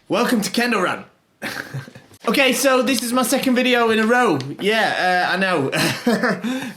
Welcome to Kendo RANT. Okay, so this is my second video in a row. Yeah, I know.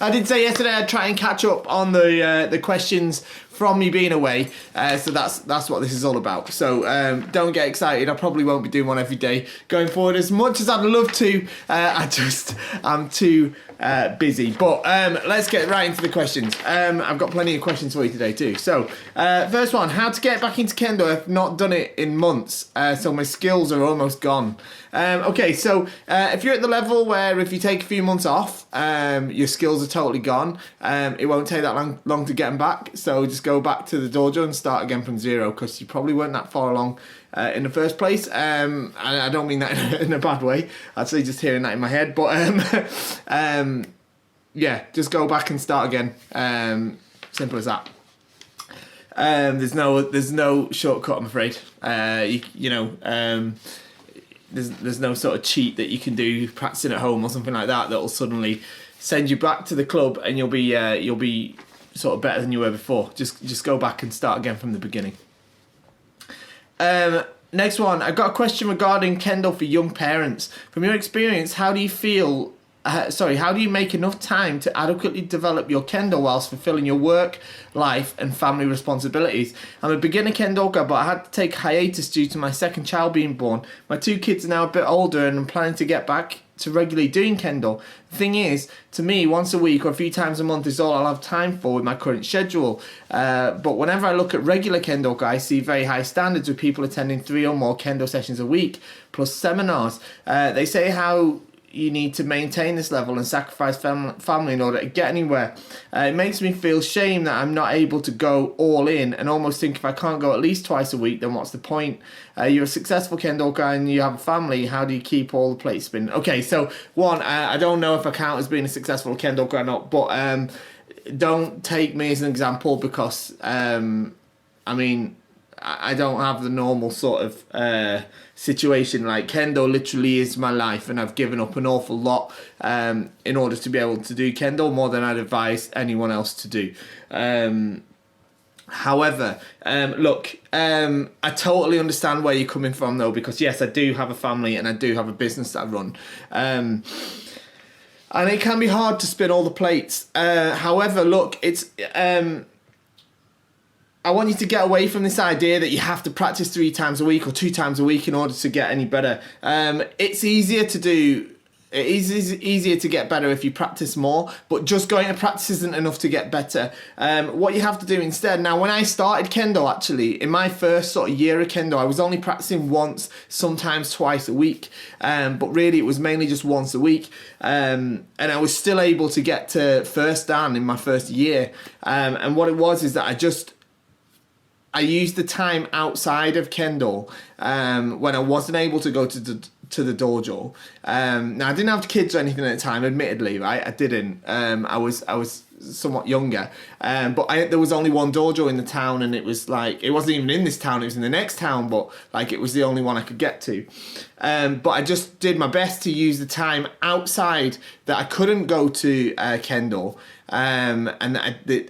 I did say yesterday I'd try and catch up on the questions from me being away. So that's what this is all about. So don't get excited. I probably won't be doing one every day going forward. As much as I'd love to, I'm too busy. But let's get right into the questions. I've got plenty of questions for you today too. So first one, how to get back into Kendo? I've not done it in months, so my skills are almost gone. Okay, so if you're at the level where if you take a few months off, your skills are totally gone, it won't take that long to get them back. So just go back to the dojo and start again from zero, because you probably weren't that far along in the first place. And I don't mean that in a bad way, actually just hearing that in my head, but yeah, just go back and start again. Simple as that. There's no shortcut, I'm afraid. There's no sort of cheat that you can do practicing at home or something like that will suddenly send you back to the club and you'll be sort of better than you were before. Just go back and start again from the beginning. Next one, I've got a question regarding Kendo for young parents. From your experience, how do you make enough time to adequately develop your Kendo whilst fulfilling your work, life and family responsibilities? I'm a beginner Kendoka, but I had to take hiatus due to my second child being born. My two kids are now a bit older and I'm planning to get back to regularly doing Kendo. The thing is, to me, once a week or a few times a month is all I'll have time for with my current schedule. But whenever I look at regular Kendoka, I see very high standards with people attending 3 or more Kendo sessions a week, plus seminars. They say how you need to maintain this level and sacrifice family in order to get anywhere. It makes me feel shame that I'm not able to go all in and almost think if I can't go at least twice a week, then what's the point? You're a successful Kendoka and you have a family. How do you keep all the plates spinning? Okay, so one, I don't know if I count as being a successful Kendoka or not, but don't take me as an example because, I don't have the normal sort of situation. Like, Kendo literally is my life and I've given up an awful lot in order to be able to do Kendo, more than I'd advise anyone else to do. However, look, I totally understand where you're coming from though, because yes, I do have a family and I do have a business that I run. And it can be hard to spin all the plates. However, look, it's... I want you to get away from this idea that you have to practice 3 times a week or 2 times a week in order to get any better. It's easier to do. It is easier to get better if you practice more, but just going to practice isn't enough to get better. What you have to do instead, now when I started Kendo, actually, in my first sort of year of Kendo, I was only practicing once, sometimes twice a week, but really it was mainly just once a week, and I was still able to get to first dan in my first year, and what it was is that I used the time outside of Kendo when I wasn't able to go to the dojo. Now I didn't have kids or anything at the time, admittedly, right? I didn't. I was somewhat younger, but there was only one dojo in the town, and it was like, it wasn't even in this town, it was in the next town, but like it was the only one I could get to. But I just did my best to use the time outside that I couldn't go to Kendo, and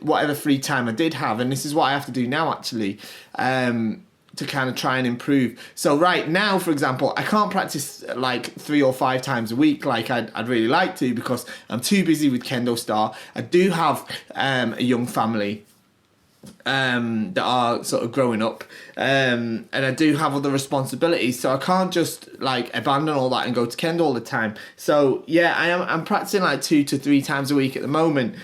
whatever free time I did have, and this is what I have to do now actually, to kind of try and improve. So right now, for example, I can't practice like 3 or 5 times a week like I'd really like to, because I'm too busy with KendoStar. I do have a young family that are sort of growing up, and I do have other responsibilities, so I can't just like abandon all that and go to Kendo all the time. So yeah, I'm practicing like 2 to 3 times a week at the moment,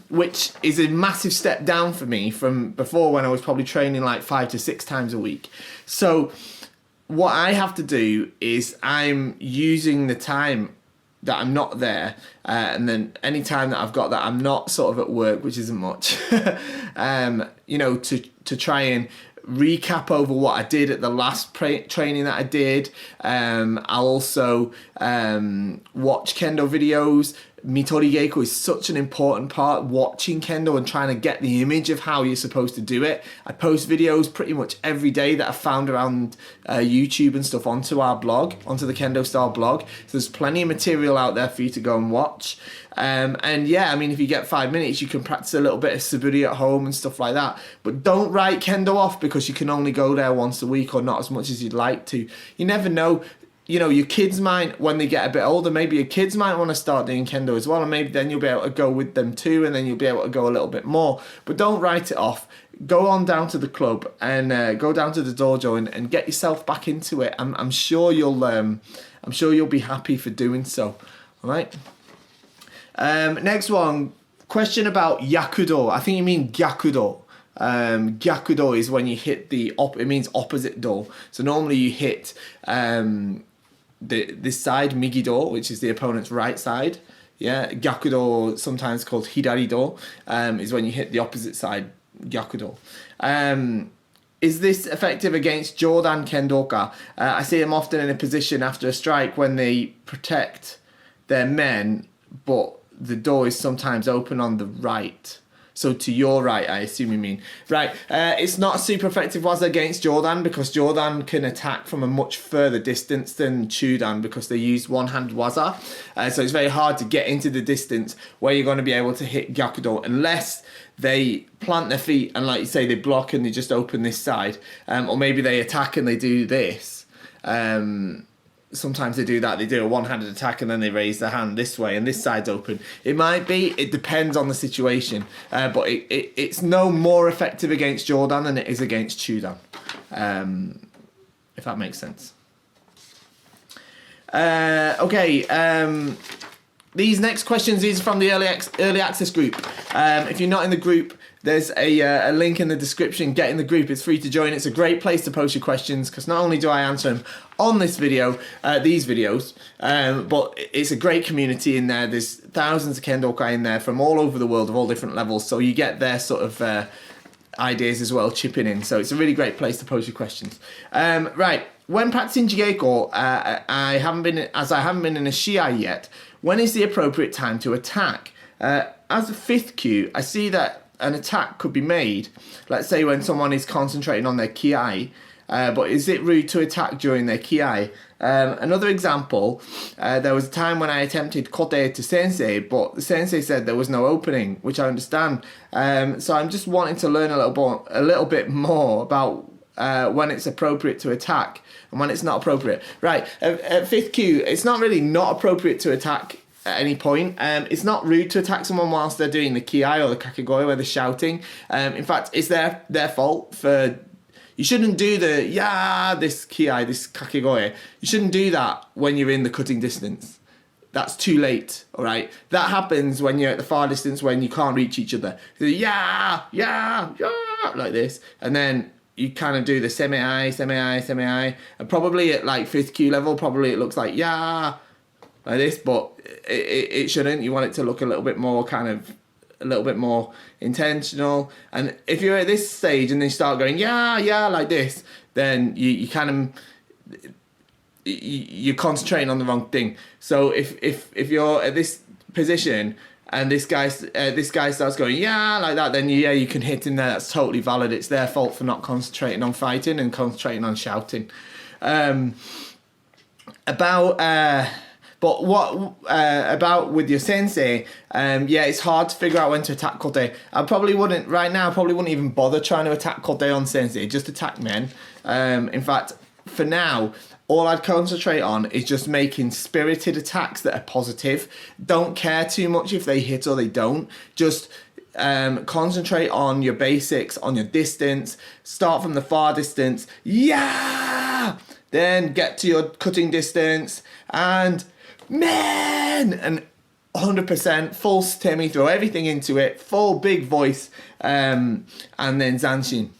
which is a massive step down for me from before, when I was probably training like 5 to 6 times a week. So what I have to do is I'm using the time that I'm not there, and then any time that I've got that I'm not sort of at work, which isn't much, to try and recap over what I did at the last training that I did. I'll also watch Kendo videos, Mitori Geiko is such an important part, watching Kendo and trying to get the image of how you're supposed to do it. I post videos pretty much every day that I found around YouTube and stuff onto our blog, onto the KendoStar blog. So there's plenty of material out there for you to go and watch. And yeah, I mean, if you get 5 minutes, you can practice a little bit of Suburi at home and stuff like that. But don't write Kendo off because you can only go there once a week or not as much as you'd like to. You never know. You know, your kids might, when they get a bit older, maybe your kids might want to start doing Kendo as well, and maybe then you'll be able to go with them too, and then you'll be able to go a little bit more. But don't write it off. Go on down to the club and go down to the dojo and get yourself back into it. I'm sure you'll be happy for doing so. All right. Next one, question about gyaku-do. I think you mean gyaku-do. Gyaku-do is when you hit it means opposite do. So normally you hit this side, migi-do, which is the opponent's right side. Yeah, gyaku-do, sometimes called hirari-do, is when you hit the opposite side, gyaku-do. Is this effective against Jodan Kendoka? I see them often in a position after a strike when they protect their men, but the door is sometimes open on the right. So to your right, I assume you mean. Right, it's not a super effective waza against Jodan because Jodan can attack from a much further distance than Chudan because they use one-handed waza. So it's very hard to get into the distance where you're going to be able to hit gyaku-do unless they plant their feet and, like you say, they block and they just open this side. Or maybe they attack and they do this. Sometimes they do that. They do a one-handed attack and then they raise their hand this way and this side's open. It might be. It depends on the situation. But it's no more effective against Jodan than it is against Chudan. If that makes sense. Okay. These next questions, these are from the early access group. If you're not in the group, there's a link in the description. Get in the group. It's free to join. It's a great place to post your questions because not only do I answer them on this video, these videos, but it's a great community in there. There's thousands of Kendokai in there from all over the world of all different levels. So you get their sort of ideas as well chipping in. So it's a really great place to post your questions. Right. When practicing Jigeko, I haven't been in a Shiai yet. When is the appropriate time to attack? As a fifth cue, I see that an attack could be made, let's say when someone is concentrating on their kiai, but is it rude to attack during their kiai? Another example, there was a time when I attempted kote to sensei, but the sensei said there was no opening, which I understand. So I'm just wanting to learn a little bit more about when it's appropriate to attack and when it's not appropriate. Right, at fifth cue, it's not really not appropriate to attack at any point. It's not rude to attack someone whilst they're doing the kiai or the kakegoe where they're shouting. In fact, it's their fault for... You shouldn't do the this kiai, this kakegoe. You shouldn't do that when you're in the cutting distance. That's too late, all right? That happens when you're at the far distance when you can't reach each other. So like this. And then you kind of do the semi-ai. And probably at like 5th cue level, probably it looks like like this, but it shouldn't. You want it to look a little bit more more intentional. And if you're at this stage and then you start going like this, then you kind of you're concentrating on the wrong thing. So if you're at this position and this guy starts going like that, then you can hit in there. That's totally valid. It's their fault for not concentrating on fighting and concentrating on shouting. But what about with your sensei? It's hard to figure out when to attack kote. I probably wouldn't even bother trying to attack kote on sensei. Just attack men. In fact, for now, all I'd concentrate on is just making spirited attacks that are positive. Don't care too much if they hit or they don't. Just concentrate on your basics, on your distance. Start from the far distance. Then get to your cutting distance and and 100% full sutemi, throw everything into it, full big voice, and then zanshin.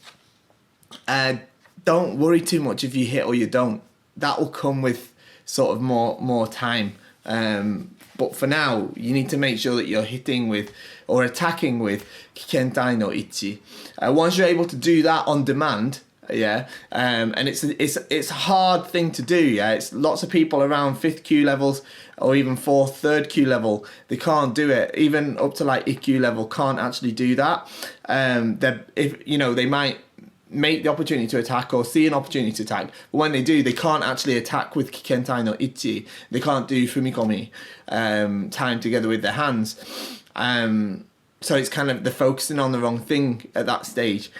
Don't worry too much if you hit or you don't. That will come with sort of more time. But for now, you need to make sure that you're hitting with or attacking with kikentai no ichi. Once you're able to do that on demand, Yeah, and it's a hard thing to do. Yeah, it's lots of people around 5th Q levels or even 4th, 3rd Q level, they can't do it. Even up to like IQ level can't actually do that. They might make the opportunity to attack or see an opportunity to attack, but when they do, they can't actually attack with Kikentai no Ichi. They can't do Fumikomi time together with their hands. So it's kind of, they're focusing on the wrong thing at that stage.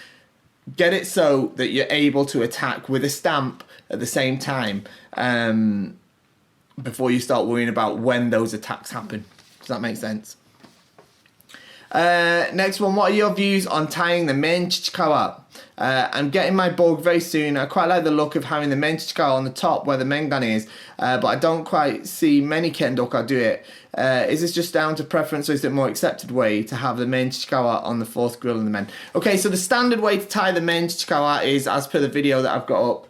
Get it so that you're able to attack with a stamp at the same time before you start worrying about when those attacks happen. Does that make sense? Next one, what are your views on tying the men chichikawa? I'm getting my borg very soon. I quite like the look of having the men chichikawa on the top where the mengan is, but I don't quite see many kendoka do it. Is this just down to preference, or is it a more accepted way to have the men chichikawa on the 4th grill and the men? Okay, so the standard way to tie the men chichikawa is as per the video that I've got up,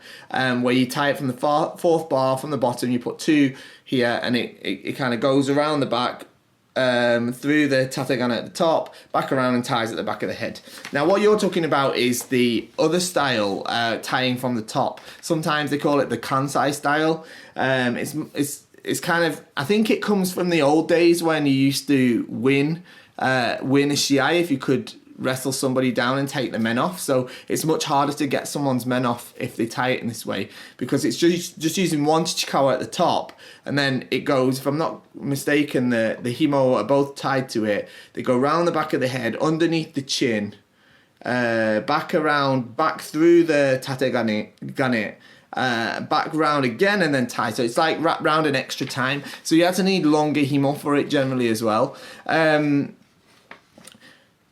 where you tie it from the 4th bar from the bottom, you put 2 here, and it kind of goes around the back, through the tategana at the top, back around and ties at the back of the head. Now what you're talking about is the other style, tying from the top. Sometimes they call it the Kansai style. It's kind of, I think it comes from the old days when you used to win a shiai if you could wrestle somebody down and take the men off. So it's much harder to get someone's men off if they tie it in this way, because it's just using one chichikawa at the top, and then it goes, if I'm not mistaken, the himo are both tied to it. They go round the back of the head, underneath the chin, back around, back through the tategane, back round again, and then tie. So it's like wrap round an extra time. So you have to need longer himo for it generally as well.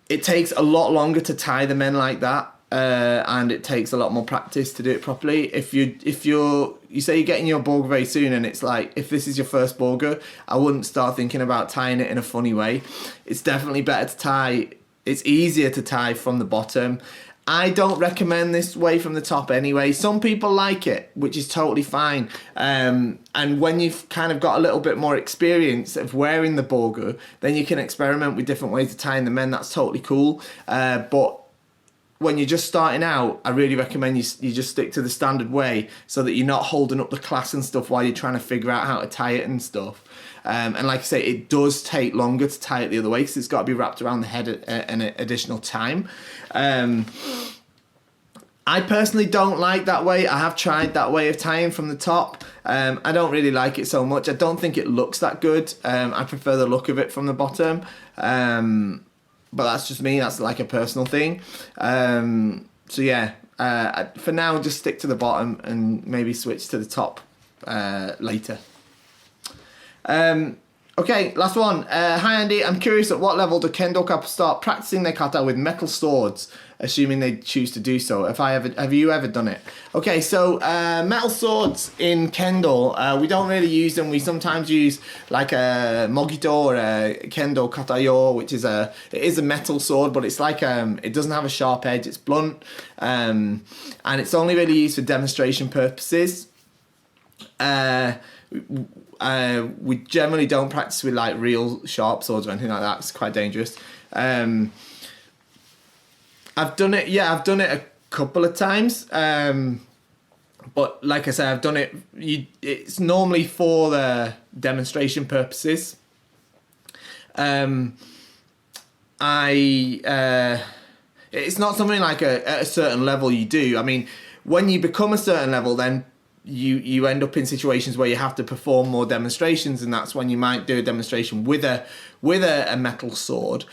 It takes a lot longer to tie the men like that, and it takes a lot more practice to do it properly. If you say you're getting your borg very soon, and it's like, if this is your first borger, I wouldn't start thinking about tying it in a funny way. It's definitely better to tie. It's easier to tie from the bottom. I don't recommend this way from the top anyway. Some people like it, which is totally fine. And when you've kind of got a little bit more experience of wearing the borgu, then you can experiment with different ways of tying the men. That's totally cool. But when you're just starting out, I really recommend you just stick to the standard way, so that you're not holding up the class and stuff while you're trying to figure out how to tie it and stuff. And like I say, it does take longer to tie it the other way, because it's got to be wrapped around the head an additional time. I personally don't like that way. I have tried that way of tying from the top. I don't really like it so much. I don't think it looks that good. I prefer the look of it from the bottom. But that's just me. That's like a personal thing. So yeah, for now, just stick to the bottom and maybe switch to the top later. Okay, last one. Hi Andy, I'm curious at what level do kendoka start practicing their kata with metal swords, assuming they choose to do so. Have you ever done it? Okay, so metal swords in kendo, we don't really use them. We sometimes use like a mogito or a kendo katayo, which is it is a metal sword, but it's like it doesn't have a sharp edge. It's blunt, and it's only really used for demonstration purposes. We generally don't practice with like real sharp swords or anything like that. It's quite dangerous. I've done it. Yeah, I've done it a couple of times. But like I said, I've done it. It's normally for the demonstration purposes. It's not something like at a certain level you do. I mean, when you become a certain level, then you end up in situations where you have to perform more demonstrations, and that's when you might do a demonstration with a metal sword,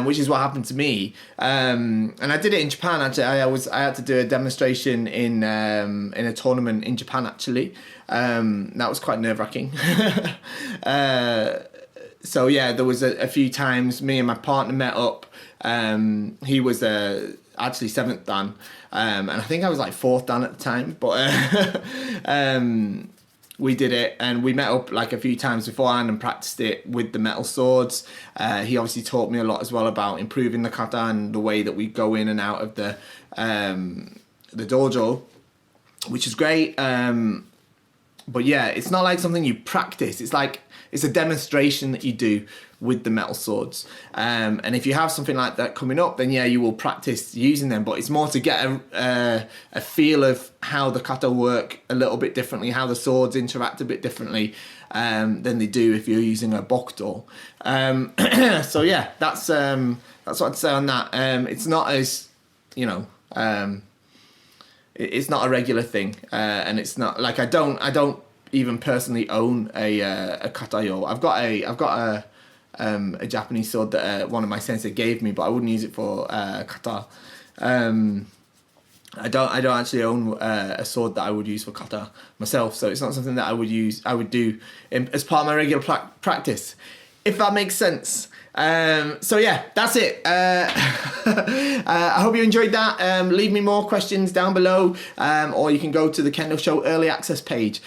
which is what happened to me. And I did it in Japan. Actually, I had to do a demonstration in a tournament in Japan. Actually, that was quite nerve-wracking. So yeah, there was a few times me and my partner met up. He was actually 7th dan, and I think I was like 4th dan at the time, but we did it, and we met up like a few times beforehand and practiced it with the metal swords. He obviously taught me a lot as well about improving the kata and the way that we go in and out of the dojo, which is great. But yeah, it's not like something you practice. It's like, it's a demonstration that you do with the metal swords. And if you have something like that coming up, then yeah, you will practice using them, but it's more to get a feel of how the kata work a little bit differently, how the swords interact a bit differently than they do if you're using a bokuto. So yeah, that's what I'd say on that. It's not as, you know, it's not a regular thing, and it's not like I don't even personally own a katayo. I've got a Japanese sword that one of my sensei gave me, but I wouldn't use it for kata. I don't actually own a sword that I would use for kata myself, so it's not something that I would do as part of my regular practice, if that makes sense. So yeah, that's it. I hope you enjoyed that. Leave me more questions down below, or you can go to the Kendo Show Early Access page,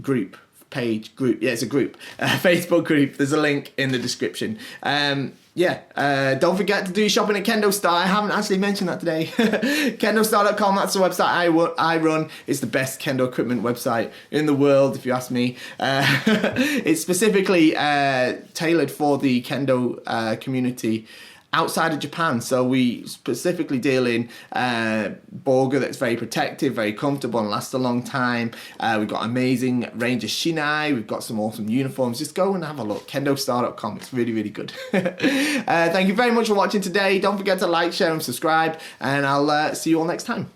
group. Yeah, it's a group, Facebook group. There's a link in the description. Don't forget to do your shopping at KendoStar. I haven't actually mentioned that today. KendoStar.com, that's the website I run. It's the best Kendo equipment website in the world, if you ask me. It's specifically tailored for the Kendo community outside of Japan. So we specifically deal in Borga that's very protective, very comfortable, and lasts a long time. We've got amazing range of shinai. We've got some awesome uniforms. Just go and have a look. KendoStar.com. It's really, really good. Thank you very much for watching today. Don't forget to like, share, and subscribe. And I'll see you all next time.